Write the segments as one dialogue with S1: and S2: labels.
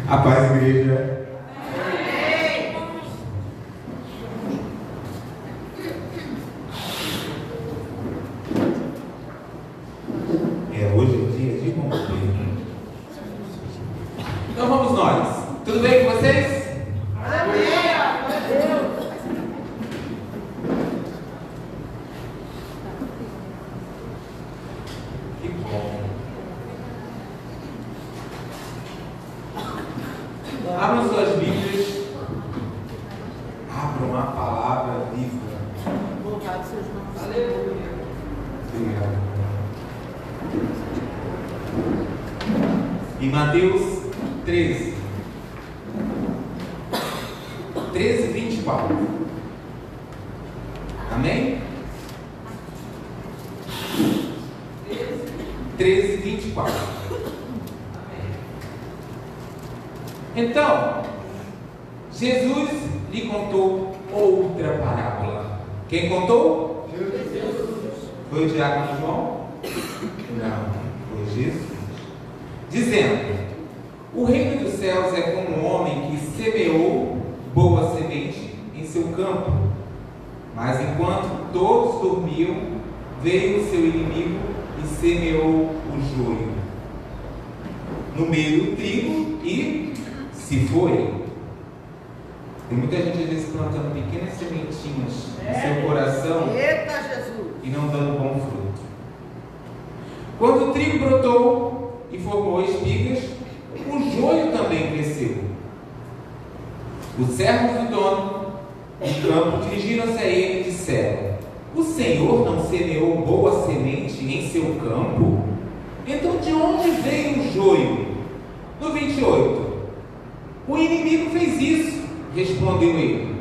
S1: A paz, igreja. Hoje é dia de cumprir. Então vamos nós. Tudo bem com vocês? Que bom. Abram suas Bíblias. Abram a palavra viva.
S2: Louvado seja o nome. Aleluia.
S1: Obrigado. Em Mateus 13, 24. Amém? 13, 24. Então, Jesus lhe contou outra parábola. Quem contou? Jesus. Foi o diácono João? Não, foi Jesus. Dizendo: o reino dos céus é como um homem que semeou boa semente em seu campo. Mas enquanto todos dormiam, veio o seu inimigo e semeou o joio no meio do trigo e se foi. Tem muita gente às vezes plantando pequenas sementinhas no seu coração.
S2: Eita, Jesus!
S1: E não dando bom fruto. Quando o trigo brotou e formou espigas, o joio também cresceu. Os servos do dono do campo dirigiram-se a ele e disseram: o Senhor não semeou boa semente em seu campo? Então de onde veio o joio? No 28. O inimigo fez isso, respondeu ele.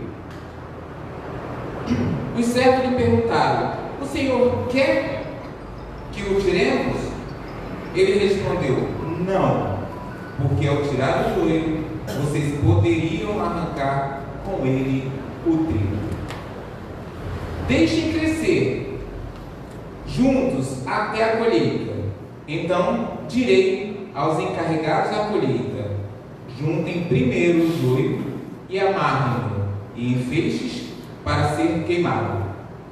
S1: Os servos lhe perguntaram: o Senhor quer que o tiremos? Ele respondeu: não, porque ao tirar o joio, vocês poderiam arrancar com ele o trigo. Deixem crescer juntos até a colheita. Então direi aos encarregados da colheita: juntem primeiro o joio e amarrem-no em feixes para ser queimado.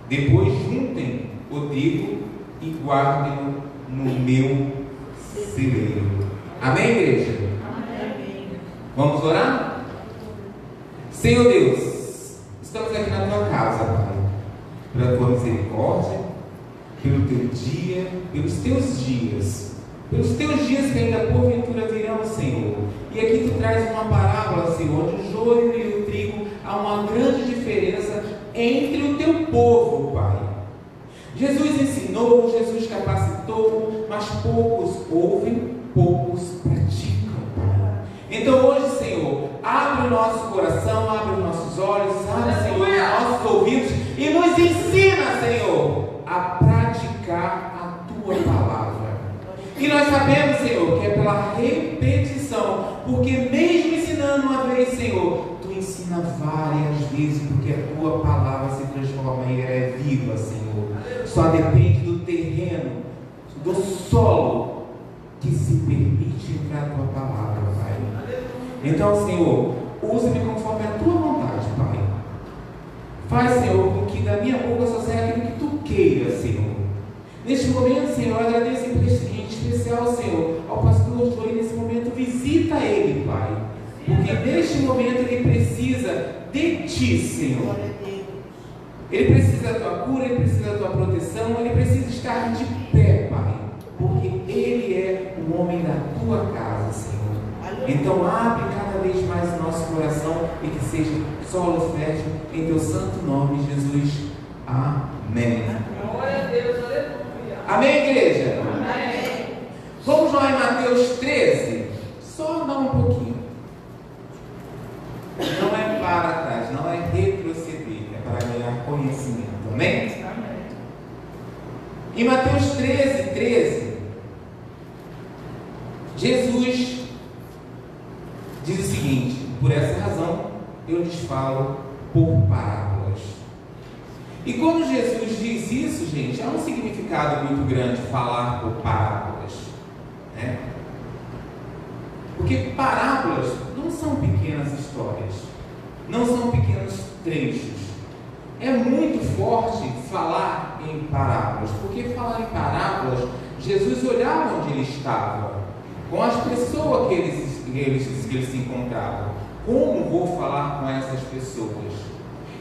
S1: Depois juntem o trigo e guardem-no no meu celeiro. Amém, igreja?
S2: Amém.
S1: Vamos orar? Senhor Deus, estamos aqui na tua casa, Pai, pela tua misericórdia, pelo teu dia, pelos teus dias que ainda porventura virão, Senhor. E aqui tu traz uma parábola, Senhor, onde o joio e o trigo há uma grande diferença entre o teu povo, Pai. Jesus ensinou, Jesus capacitou, mas poucos ouvem, poucos praticam, Pai. Então hoje, Senhor, abre o nosso coração, abre os nossos olhos, abre, Senhor, os nossos ouvidos e nos ensina, Senhor, a praticar a tua palavra. E nós sabemos, Senhor, que é pela repetição, porque mesmo ensinando uma vez, Senhor, tu ensina várias vezes, porque a tua palavra se transforma e ela é viva, Senhor. Só depende do terreno, do solo que se permite entrar a tua palavra, Pai. Então, Senhor, usa-me conforme a tua vontade, Pai. Faz, Senhor, com que da minha boca só saia aquilo que tu queiras, Senhor. Neste momento, Senhor, eu agradeço em especial, Senhor, ao pastor Joey. Nesse momento, visita ele, Pai, porque neste momento ele precisa de ti, Senhor. Ele precisa da tua cura, ele precisa da tua proteção, ele precisa estar de pé, Pai, porque ele é o homem da tua casa, Senhor. Então abre cada vez mais o nosso coração e que seja solo fértil em teu santo nome, Jesus. Amém.
S2: Glória a Deus, aleluia.
S1: Amém, igreja?
S2: Amém.
S1: Vamos lá em Mateus 13. Só andar um pouquinho. Não é para trás, não é retroceder, é para ganhar conhecimento. Amém?
S2: Amém.
S1: Em Mateus 13, Jesus diz o seguinte: por essa razão eu lhes falo por parábolas. E quando Jesus diz isso, gente, há um significado muito grande falar por parábolas, né? Porque parábolas não são pequenas histórias, não são pequenos trechos. É muito forte falar em parábolas, porque falar em parábolas, Jesus olhava onde ele estava, com as pessoas que ele se encontrava. Como vou falar com essas pessoas?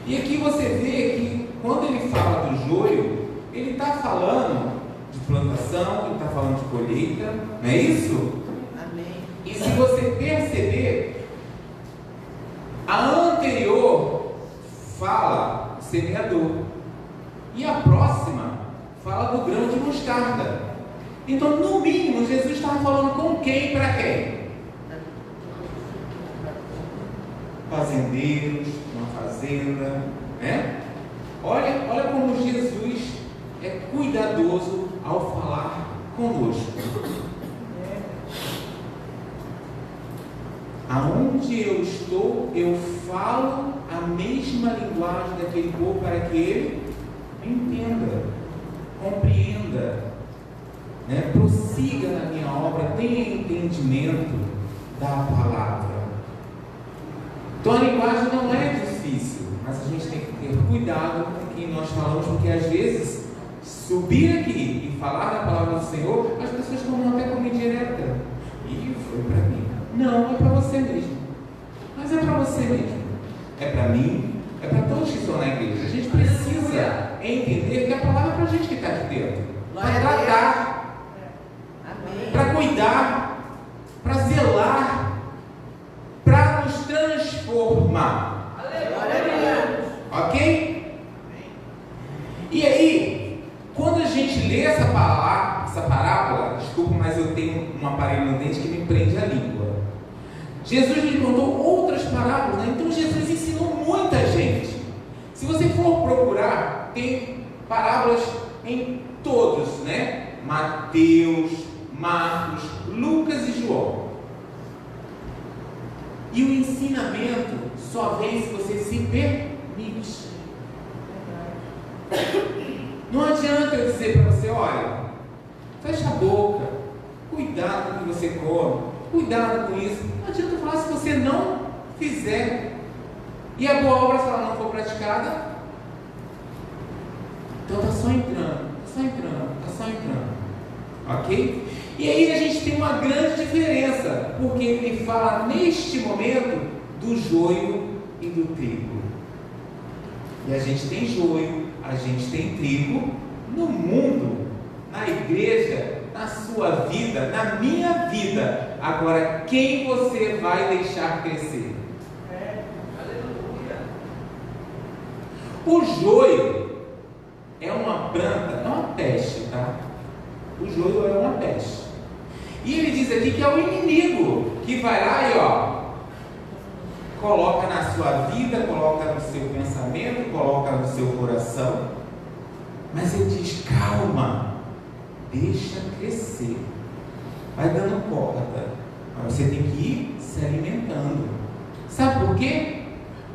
S1: E aqui você vê que quando ele fala do joio, ele está falando de plantação, ele está falando de colheita, não é isso?
S2: Amém.
S1: E se você perceber, a anterior fala do semeador e a próxima fala do grão de mostarda. Então, no mínimo, Jesus estava falando com quem e para quem? Fazendeiros, uma fazenda, né? Olha como Jesus é cuidadoso ao falar conosco. Aonde eu estou, eu falo a mesma linguagem daquele povo para que ele entenda, compreenda, né? Prossiga na minha obra, tenha entendimento da palavra. Então a linguagem não é difícil, mas a gente tem que ter cuidado com quem nós falamos, porque às vezes subir aqui e falar da palavra do Senhor, as pessoas tomam até como indireta. E foi para mim. Não, é para você mesmo. Mas é para você mesmo. É para mim, é para todos que estão na igreja. A gente precisa entender que a palavra é para a gente que está aqui dentro. Para tratar, para cuidar, para zelar, para nos transformar. Ok? E aí, quando a gente lê essa parábola, desculpa, mas eu tenho um aparelho no dente que me prende a língua. Jesus lhe contou outras parábolas, né? Então Jesus ensinou muita gente. Se você for procurar, tem parábolas em todos, né? Mateus, Marcos, Lucas e João. E o ensinamento só vem se você se permite. Não adianta eu dizer para você, olha, fecha a boca, cuidado com o que você come, cuidado com isso. Não adianta falar se você não fizer. E a boa obra, se ela não for praticada, então está só entrando. Ok? E aí a gente tem uma grande diferença, porque ele fala neste momento do joio e do trigo. E a gente tem joio, a gente tem trigo no mundo, na igreja, na sua vida, na minha vida. Agora, quem você vai deixar crescer? O joio é uma planta, é uma peste, tá? O joio é uma peste. E ele diz aqui que é o inimigo que vai lá e coloca na sua vida, coloca no seu pensamento, coloca no seu coração. Mas ele diz, calma, deixa crescer. Vai dando corda, mas você tem que ir se alimentando. Sabe por quê?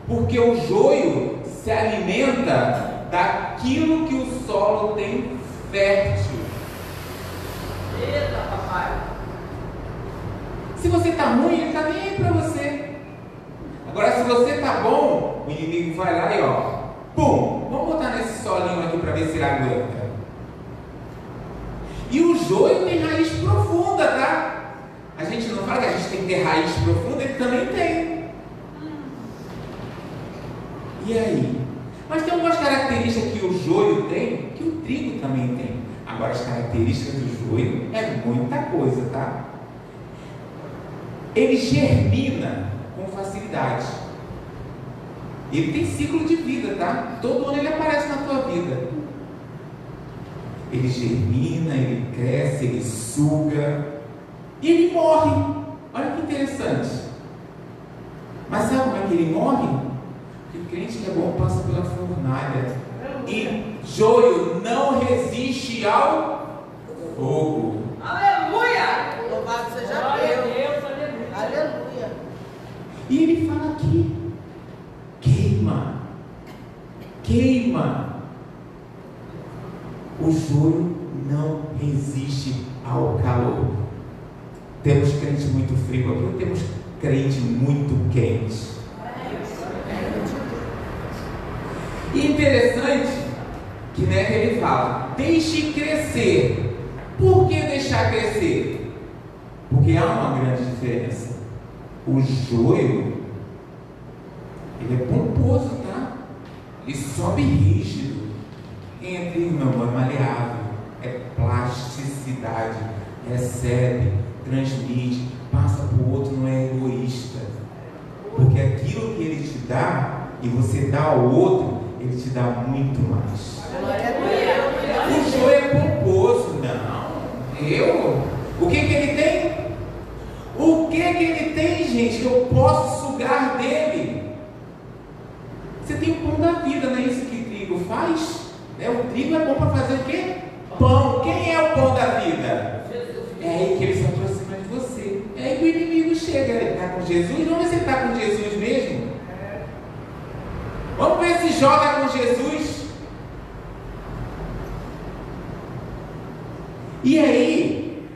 S1: Porque o joio se alimenta daquilo que o solo tem fértil.
S2: Eita, papai.
S1: Se você está ruim, ele está nem aí para você. Agora, se você está bom, o inimigo vai lá e pum, vamos botar nesse solinho aqui para ver se ele aguenta. E o joio tem raiz profunda, tá? A gente não fala que a gente tem que ter raiz profunda, ele também tem. E aí? Mas tem algumas características que o joio tem, que o trigo também tem. Agora, as características do joio é muita coisa, tá? Ele germina com facilidade. Ele tem ciclo de vida, tá? Todo ano ele aparece na tua vida. Ele germina, ele cresce, ele suga e ele morre. Olha que interessante. Mas sabe como é que ele morre? Porque crente que é bom passa pela fornalha. E joio não resiste ao fogo.
S2: Aleluia! Louvado seja Deus. Aleluia.
S1: E ele fala aqui: queima. O joio não resiste ao calor. Temos crentes muito muito frio, aqui não temos crente muito quente. E interessante que, né, ele fala, deixe crescer. Por que deixar crescer? Porque há uma grande diferença. O joio, ele é pomposo, tá? Ele sobe rígido. Entre, irmão, é maleável, é plasticidade, recebe, transmite, passa para o outro, não é egoísta. Porque aquilo que ele te dá e você dá ao outro, ele te dá muito mais. O joio é pomposo, não. O que ele tem? O que ele tem, gente, que eu posso sugar dele? Você tem o pão da vida, não é isso que o trigo faz? O trigo é bom para fazer o quê? Pão. Quem é o pão da vida? É aí que ele se aproxima de você. É aí que o inimigo chega. Ele está com Jesus? Vamos ver se ele está com Jesus mesmo. Vamos ver se joga com Jesus. E aí,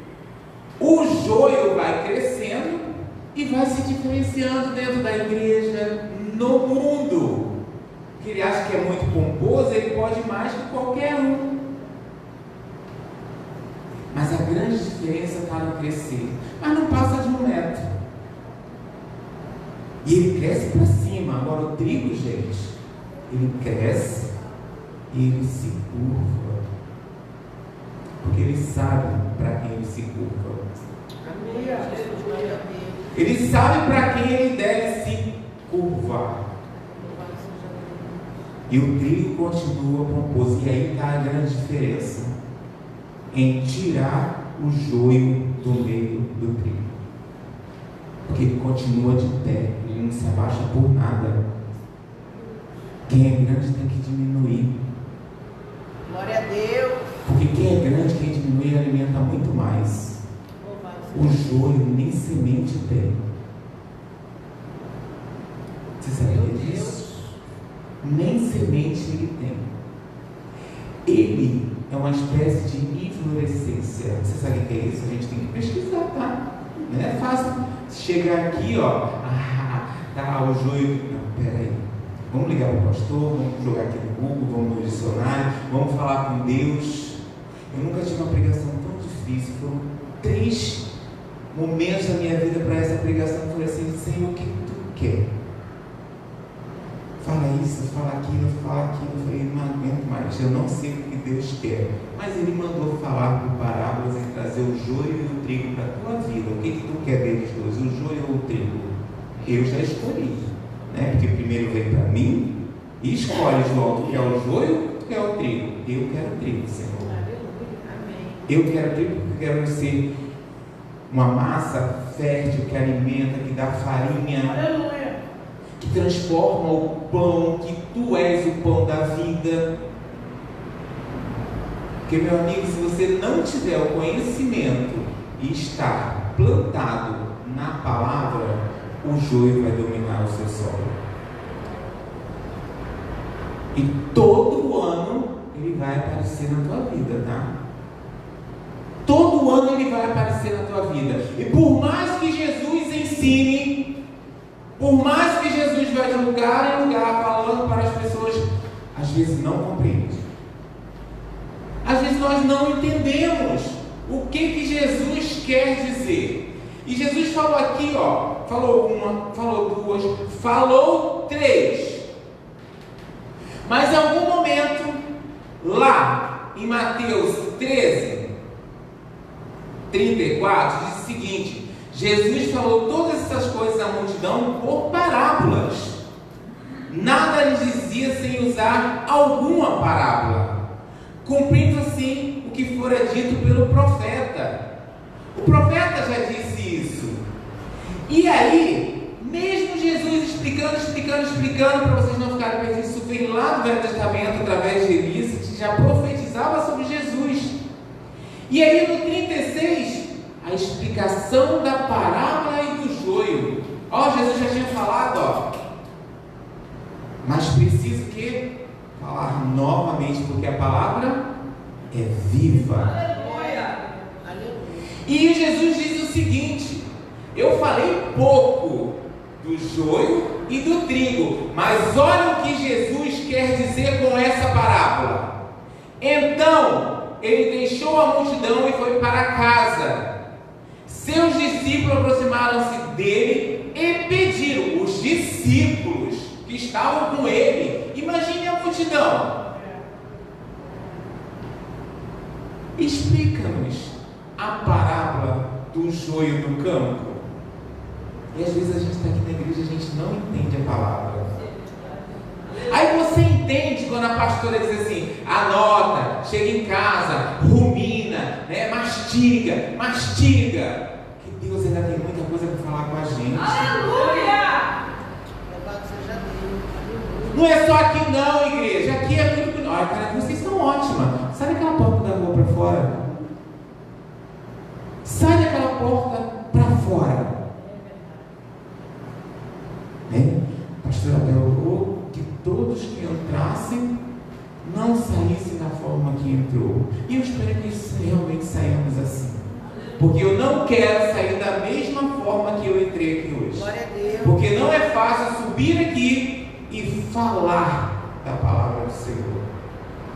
S1: o joio vai crescendo e vai se diferenciando dentro da igreja, no mundo. Que ele acha que é muito pomposo, ele pode mais que qualquer um. Mas a grande diferença está no crescer. Mas não passa de 1 metro. E ele cresce para cima. Agora o trigo, gente, ele cresce e ele se curva. Porque ele sabe para quem ele se curva. Ele sabe para quem ele deve se curvar. E o trigo continua pomposo. E aí está a grande diferença em tirar o joio do meio do trigo. Porque ele continua de pé, ele não se abaixa por nada. Quem é grande tem que diminuir.
S2: Glória a Deus.
S1: Porque quem é grande, quem diminui, alimenta muito mais. O joio nem semente tem. Você sabia disso? Nem semente ele tem. Ele é uma espécie de inflorescência. Você sabe o que é isso? A gente tem que pesquisar, tá? Não é fácil chegar aqui, ó. Tá, o joio. Não, peraí. Vamos ligar para o pastor, vamos jogar aqui no Google, vamos no dicionário, vamos falar com Deus. Eu nunca tive uma pregação tão difícil. Foram 3 momentos da minha vida para essa pregação. Eu falei assim: Senhor, o que tu quer? Fala isso, fala aquilo, fala aquilo. Eu falei: não aguento mais, eu não sei o que Deus quer. Mas Ele mandou falar por parábolas e trazer o joio e o trigo para a tua vida. O que tu quer deles dois, o joio ou o trigo? Eu já escolhi, né? Porque primeiro vem para mim e escolhe, João, tu quer o joio, tu quer o trigo? Eu quero o trigo, Senhor. Eu quero o trigo porque eu quero ser uma massa fértil que alimenta, que dá farinha, que transforma o pão, que tu és o pão da vida. Porque, meu amigo, se você não tiver o conhecimento e estar plantado na palavra, o joio vai dominar o seu solo. E todo ano ele vai aparecer na tua vida, tá? Todo ano ele vai aparecer na tua vida. E por mais que Jesus ensine, por mais que Jesus vá de lugar em lugar falando para as pessoas, às vezes não compreende. Às vezes nós não entendemos o que Jesus quer dizer. E Jesus falou aqui, ó, falou 1, falou 2, falou 3. Mas em algum momento, lá em Mateus 13, 34, diz o seguinte: Jesus falou todas essas coisas à multidão por parábolas. Nada lhes dizia sem usar alguma parábola, cumprindo assim o que fora dito pelo profeta. O profeta já disse isso. E aí, mesmo Jesus explicando, para vocês não ficarem perdidos, isso vem lá do Velho Testamento, através de Elias, que já profetizava sobre Jesus. E aí no 36, a explicação da parábola e do joio. Ó, Jesus já tinha falado, ó. Mas preciso que falar novamente, porque a palavra é viva.
S2: Aleluia.
S1: E Jesus diz o seguinte: eu Eu falei pouco do joio e do trigo, mas olha o que Jesus quer dizer com essa parábola. Então ele deixou a multidão e foi para casa. Seus discípulos aproximaram-se dele e pediram. Os discípulos que estavam com ele, imagine a multidão. Explica-nos a parábola do joio do campo. E às vezes a gente está aqui na igreja e a gente não entende a palavra. Aí você entende quando a pastora diz assim: anota, chega em casa, rumina, né, mastiga. Que Deus ainda tem muita coisa para falar com a gente.
S2: Aleluia!
S1: Não é só aqui não, igreja. Aqui é muito... Olha, cara, vocês são ótimas. Sai daquela porta da rua para fora. Sai daquela porta para fora. Né? A pastora orou que todos que entrassem não saíssem da forma que entrou. E eu espero que realmente saímos assim. Porque eu não quero sair da mesma forma que eu entrei aqui hoje.
S2: Glória a Deus.
S1: Porque não é fácil subir aqui e falar da palavra do Senhor.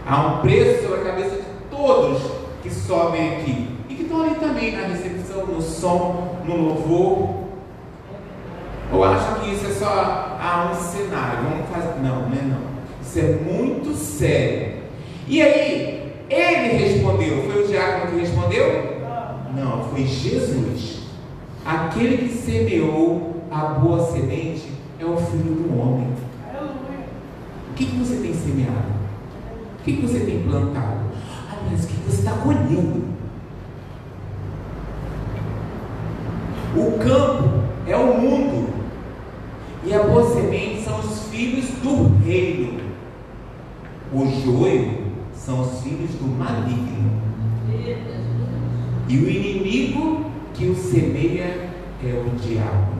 S1: Há um preço sobre a cabeça de todos que sobem aqui e que estão ali também na recepção, no som, no louvor. Ou acham que isso é só um cenário? Vamos fazer? Não, não é não. Isso é muito sério. E aí, ele respondeu. Foi o diácono que respondeu? Não, foi Jesus. Aquele que semeou a boa semente é o Filho do Homem. O que você tem semeado? O que você tem plantado? Mas o que você está colhendo? O campo é o mundo. E a boa semente são os filhos do reino. O joio são os filhos do maligno. E o inimigo que o semeia é o diabo.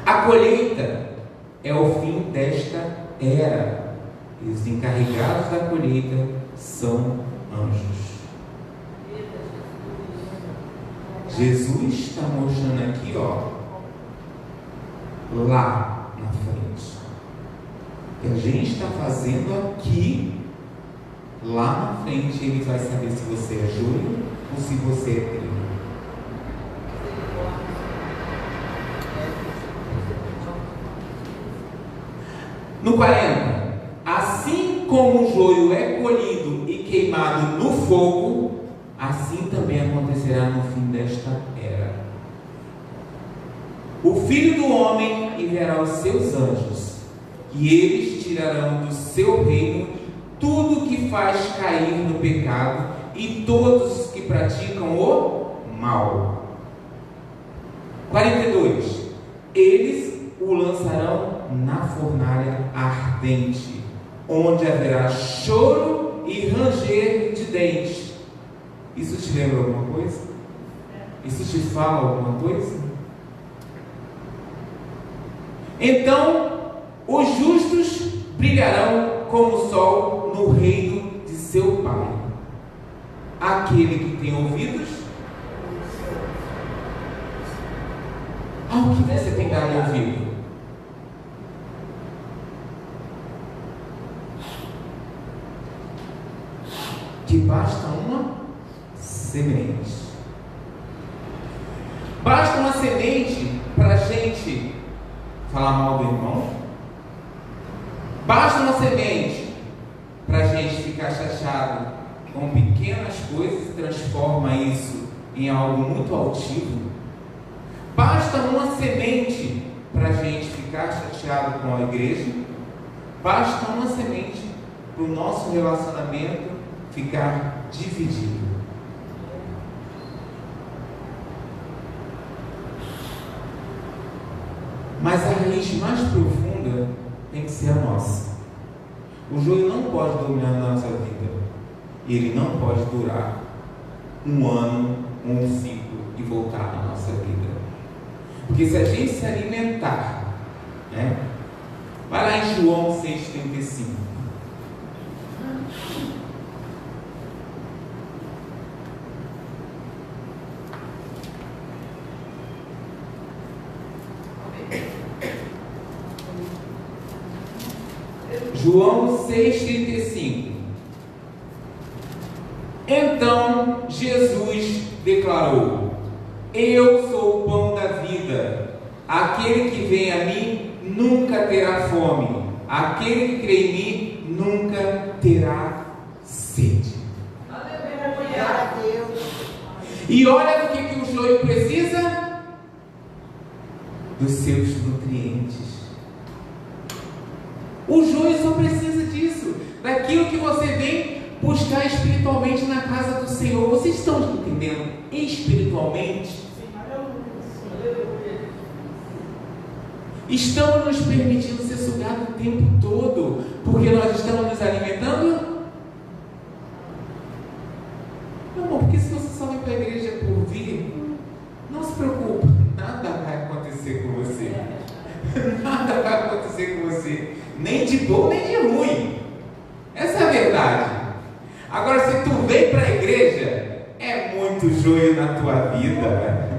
S1: A colheita é o fim desta era. E os encarregados da colheita são anjos. Jesus está mostrando aqui, lá na frente. O que a gente está fazendo aqui, lá na frente, ele vai saber se você é joio ou se você é trigo. No 40, assim como o joio é colhido e queimado no fogo, assim também acontecerá no fim desta era. O Filho do Homem enviará os seus anjos, e eles tirarão do seu reino tudo que faz cair no pecado e todos os que praticam o mal. 42. Eles o lançarão na fornalha ardente, onde haverá choro e ranger de dentes. Isso te lembra alguma coisa? Isso te fala alguma coisa? Então, os justos brilharão como o sol no reino de seu Pai. Aquele que tem ouvidos, ao que você tem dado ouvido? Que basta uma semente. Basta uma semente para a gente falar mal do irmão? Basta uma semente para a gente ficar chateado com pequenas coisas e transforma isso em algo muito altivo? Basta uma semente para a gente ficar chateado com a igreja? Basta uma semente para o nosso relacionamento ficar dividido? Mas a raiz mais profunda tem que ser a nossa. O joio não pode dominar a nossa vida. E ele não pode durar um ano, um ciclo e voltar na nossa vida. Porque se a gente se alimentar, né? Vai lá em João 6,35. João 6,35. Então Jesus declarou: eu sou o pão da vida. Aquele que vem a mim nunca terá fome. Aquele que crê em mim nunca terá sede.
S2: Aleluia.
S1: E olha do que o joio precisa: dos seus nutrientes. O joio só precisa disso, daquilo que você vem buscar espiritualmente na casa do Senhor. Vocês estão entendendo? Espiritualmente, estamos nos permitindo ser sugados o tempo todo, porque nós estamos nos alimentando. Meu irmão, porque se você só vem para a igreja por vir, não se preocupe, nada vai acontecer com você. Nada vai acontecer com você, nem de bom nem de ruim. Essa é a verdade. Agora, se tu vem para a igreja, é muito joio na tua vida.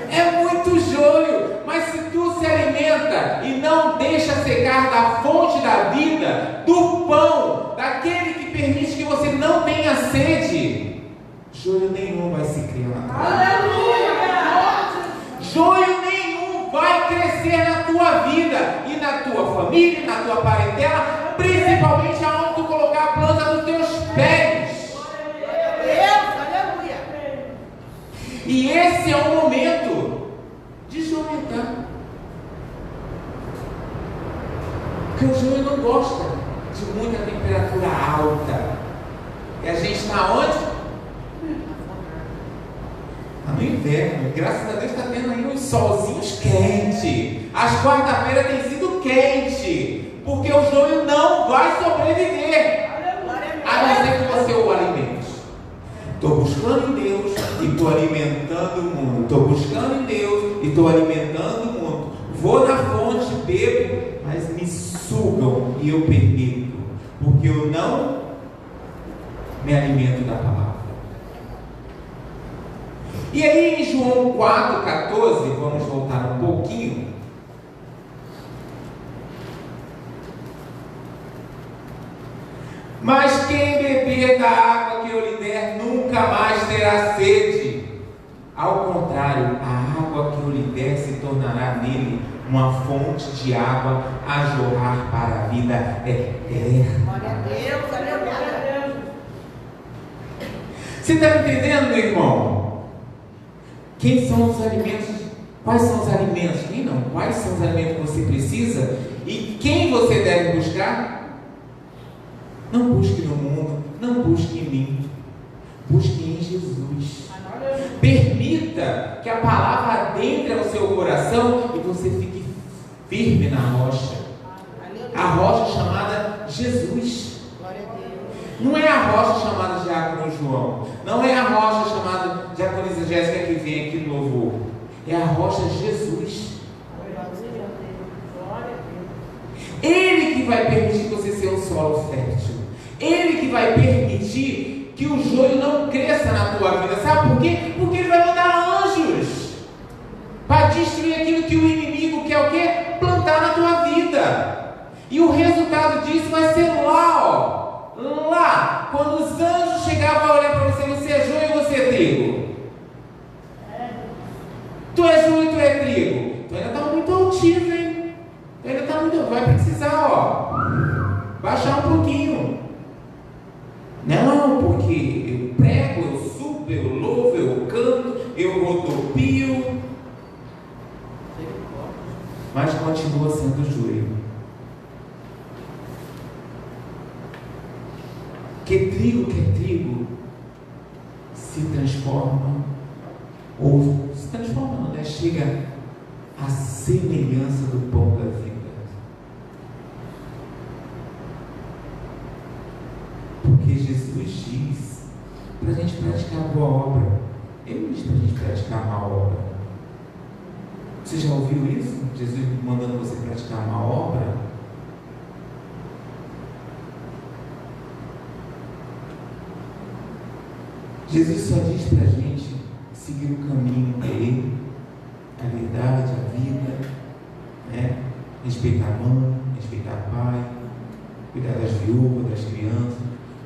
S1: É muito joio. Mas se tu se alimenta e não deixa secar da fonte da vida, do pão, daquele que permite que você não tenha sede, joio nenhum vai se criar na tua vida. Joio nenhum vai crescer na tua vida e na tua família, na tua parentela, principalmente aonde tu colocar a planta dos teus pés. E esse é o momento de jomentar. Porque o joio não gosta de muita temperatura alta. E a gente está onde? No inverno. Graças a Deus está tendo aí uns solzinhos quentes. As quarta-feiras têm sido quentes, porque o joio não vai sobreviver, a não ser que você o alimente. Estou buscando em Deus e estou alimentando o mundo. Estou buscando em Deus e estou alimentando o mundo. Vou na fonte, bebo, mas me sugam e eu permito, porque eu não me alimento da palavra. E aí em João 4,14, vamos voltar um pouquinho. Mas quem beber da água que eu lhe der nunca mais terá sede. Ao contrário, a água que eu lhe der se tornará nele uma fonte de água a jorrar para a vida eterna.
S2: Glória a Deus, aleluia.
S1: Você está entendendo, meu irmão? Quem são os alimentos? Quais são os alimentos? Quem não? Quais são os alimentos que você precisa? E quem você deve buscar? Não busque no mundo, não busque em mim, busque em Jesus. Permita que a palavra adentre ao seu coração e você fique firme na rocha. A rocha chamada Jesus. Não é a rocha chamada Diácono João, não é a rocha chamada Diaconisa Jéssica que vem aqui no louvor. É a rocha Jesus. Ele que vai permitir você ser um solo fértil. Ele que vai permitir que o joio não cresça na tua vida. Sabe por quê? Porque ele vai mandar anjos para destruir aquilo que o inimigo quer o quê? Plantar na tua vida. E o resultado disso vai ser lá, ó. Lá, quando os anjos chegavam a olhar para você, você é joio ou você é trigo? Tu é joio ou tu é trigo? Tu ainda está muito altivo, hein? Tu ainda está muito... Vai precisar, ó, baixar um pouquinho. Não, porque eu prego, eu subo, eu louvo, eu canto, eu rodopio, mas continua sendo joio. Que trigo se transforma, ou se transforma não, né? Chega à semelhança do pão da vida. Porque Jesus diz para a gente praticar a boa obra. Ele diz para a gente praticar a má obra. Você já ouviu isso? Jesus mandando você praticar a má obra? Jesus só diz para a gente seguir o caminho dele, a verdade, a vida, né? Respeitar a mãe, respeitar o pai, cuidar das viúvas, das crianças,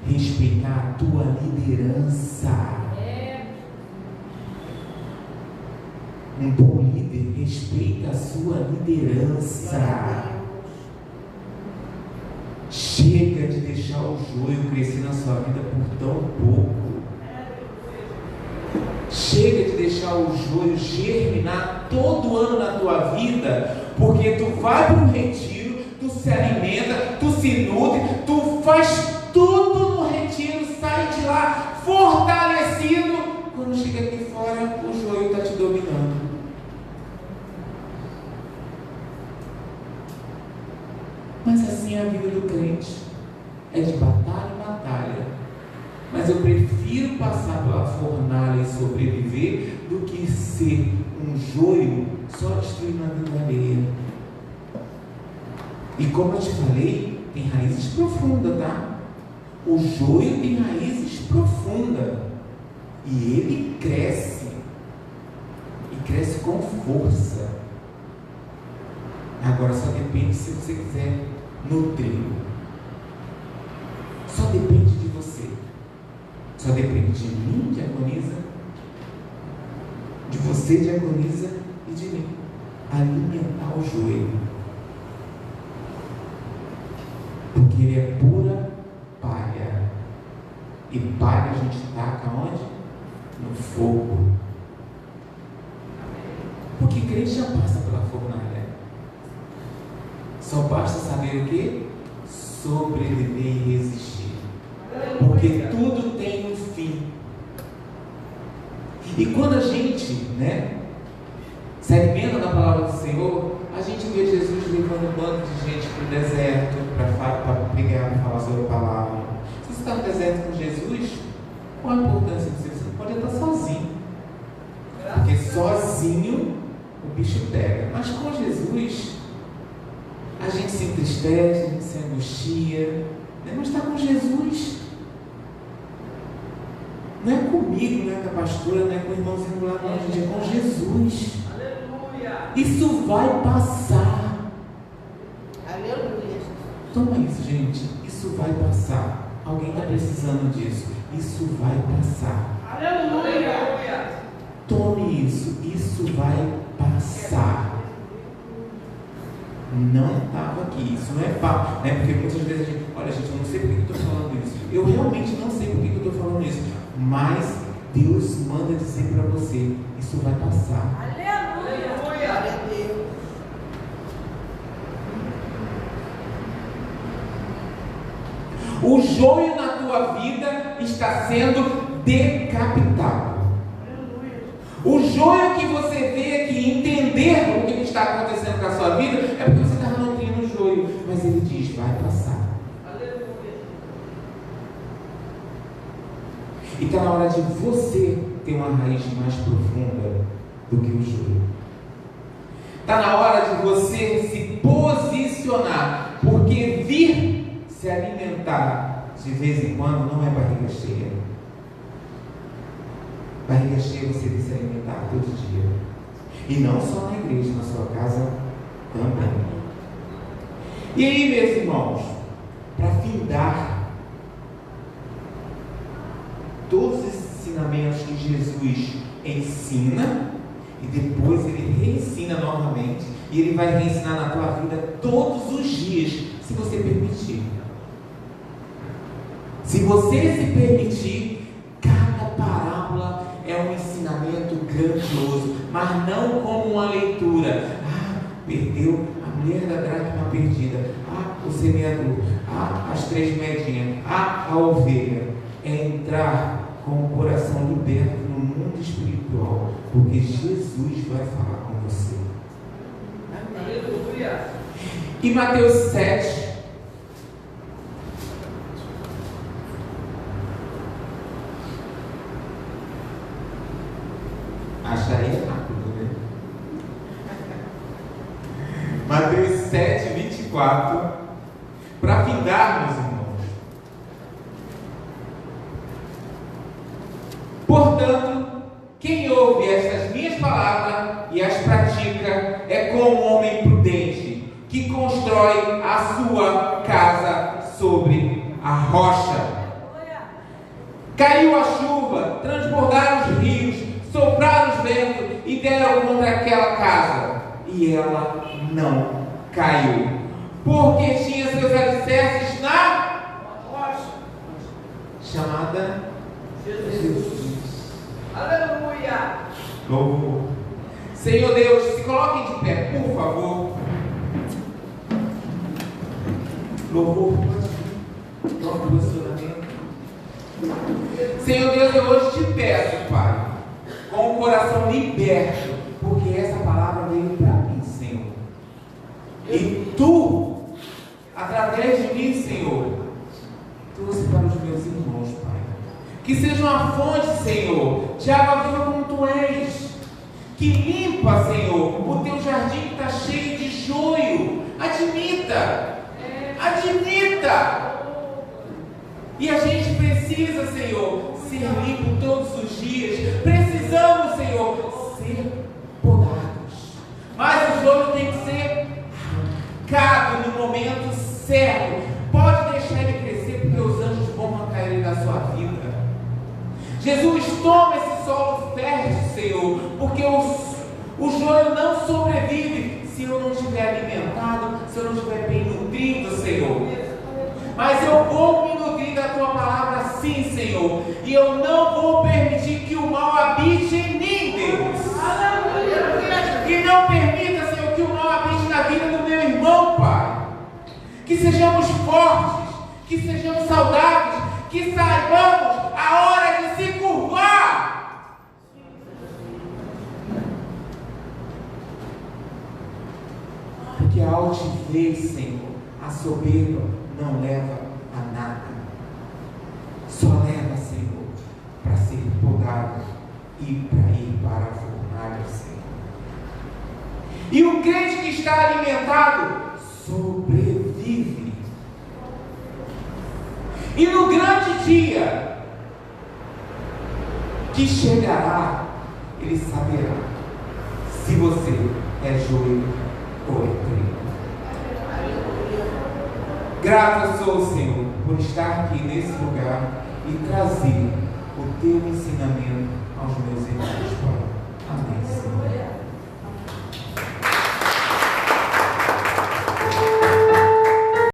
S1: respeitar a tua liderança. Um bom líder respeita a sua liderança. Chega de deixar o joio crescer na sua vida por tão pouco. Chega de deixar o joio germinar todo ano na tua vida, porque tu vai para um retiro, tu se alimenta, tu se nutre, tu faz tudo no retiro, sai de lá fortalecido. Quando chega aqui fora, o joio está te dominando. Mas assim é a vida do crente, é de batalha em batalha. Mas eu prefiro passar pela fornalha e sobreviver do que ser um joio só destruindo a vida alheia. E como eu te falei, tem raízes profundas, tá? O joio tem raízes profundas. E ele cresce. E cresce com força. Agora só depende se você quiser nutri-lo. Só depende de você. Só depende de mim, diaconisa, de você, diaconisa, e de mim. Alimentar o joelho. Porque ele é pura palha. E palha a gente taca onde? No fogo. Porque crente já passa pela fornalha. Só basta saber o que? Sobreviver e resistir. Porque tudo tem um fim. E quando a gente, se alimenta da palavra do Senhor, a gente vê Jesus levando um bando de gente para o deserto, para pregar, para falar sobre a palavra. Se você está no deserto com Jesus, qual a importância de você? Você não pode estar sozinho. Porque sozinho o bicho pega. Mas com Jesus, a gente se entristece, a gente se angustia, mas está com Jesus. Não é comigo, não é com a pastora, não é com o irmãozinho lá, não, gente, é com Jesus. Aleluia! Isso vai passar.
S2: Aleluia!
S1: Toma isso, gente. Isso vai passar. Alguém está precisando disso. Isso vai passar.
S2: Aleluia!
S1: Tome isso. Isso vai passar. Não estava aqui. Isso não é papo, Porque muitas vezes a gente, olha, gente, eu não sei por que eu estou falando isso. Eu realmente não sei por que eu estou falando isso. Mas Deus manda dizer para você: isso vai passar.
S2: Aleluia! Glória a Deus.
S1: O joio na tua vida está sendo decapitado. O joio que você vê aqui, entender o que está acontecendo com a sua vida, é porque você está nutrindo o joio. Mas ele diz: vai passar. E está na hora de você ter uma raiz mais profunda do que o joio. Está na hora de você se posicionar, porque vir se alimentar de vez em quando não é barriga cheia. Barriga cheia você tem que se alimentar todo dia. E não só na igreja, na sua casa também. E aí, meus irmãos, para findar todos esses ensinamentos que Jesus ensina, e depois ele reensina novamente, e ele vai reensinar na tua vida todos os dias, se você permitir. Se você se permitir, cada parábola é um ensinamento grandioso, mas não como uma leitura. Perdeu a mulher da dracma perdida, o semeador, as 3 moedinhas, a ovelha. É entrar com o coração liberto no mundo espiritual, porque Jesus vai falar com você. Aleluia. E Mateus 7, acharia rápido, né? Mateus 7, 24, para findar, meus irmãos. Portanto, quem ouve estas minhas palavras e as pratica é como um homem prudente que constrói a sua casa rocha. Caiu a chuva, transbordaram os rios, sopraram os ventos e deram contra aquela casa. E ela não caiu, porque tinha seus alicerces na rocha, chamada Jesus.
S2: Aleluia.
S1: Louvor. Senhor Deus, se coloquem de pé, por favor. Louvor, pode posicionamento. Senhor Deus, eu hoje te peço, Pai, com o coração liberto, porque essa palavra veio para mim, Senhor. E tu, através de mim, Senhor, trouxe para os meus irmãos, Pai. Que seja uma fonte, Senhor, de água viva como tu és. Que limpa, Senhor, o teu jardim que está cheio de joio. Admita. Admita. E a gente precisa, Senhor, ser limpo todos os dias. Precisamos, Senhor, ser podados. Mas o joio tem que ser arrancado no momento certo. Pode deixar ele crescer, porque os anjos vão arrancar ele da sua vida. Jesus, toma esse solo fértil, Senhor, porque o joio não sobrevive se eu não estiver alimentado, se eu não estiver bem nutrido, Senhor. Mas eu vou me nutrir da tua palavra, sim, Senhor, e eu não vou permitir que o mal habite em mim, Deus. E não permita, Senhor, que o mal habite na vida do meu irmão, Pai. Que sejamos fortes, que sejamos saudáveis, que saibamos a hora de se curvar. Porque a altivez, Senhor, a soberba não leva a nada. Só leva, Senhor, para ser podado e para ir para a fornalha, Senhor. E o crente que está alimentado sobrevive. E no grande dia que chegará, ele saberá se você é joio ou é trigo. Grato sou, Senhor, por estar aqui nesse lugar e trazer o teu ensinamento aos meus irmãos, Pai. Amém, Senhor.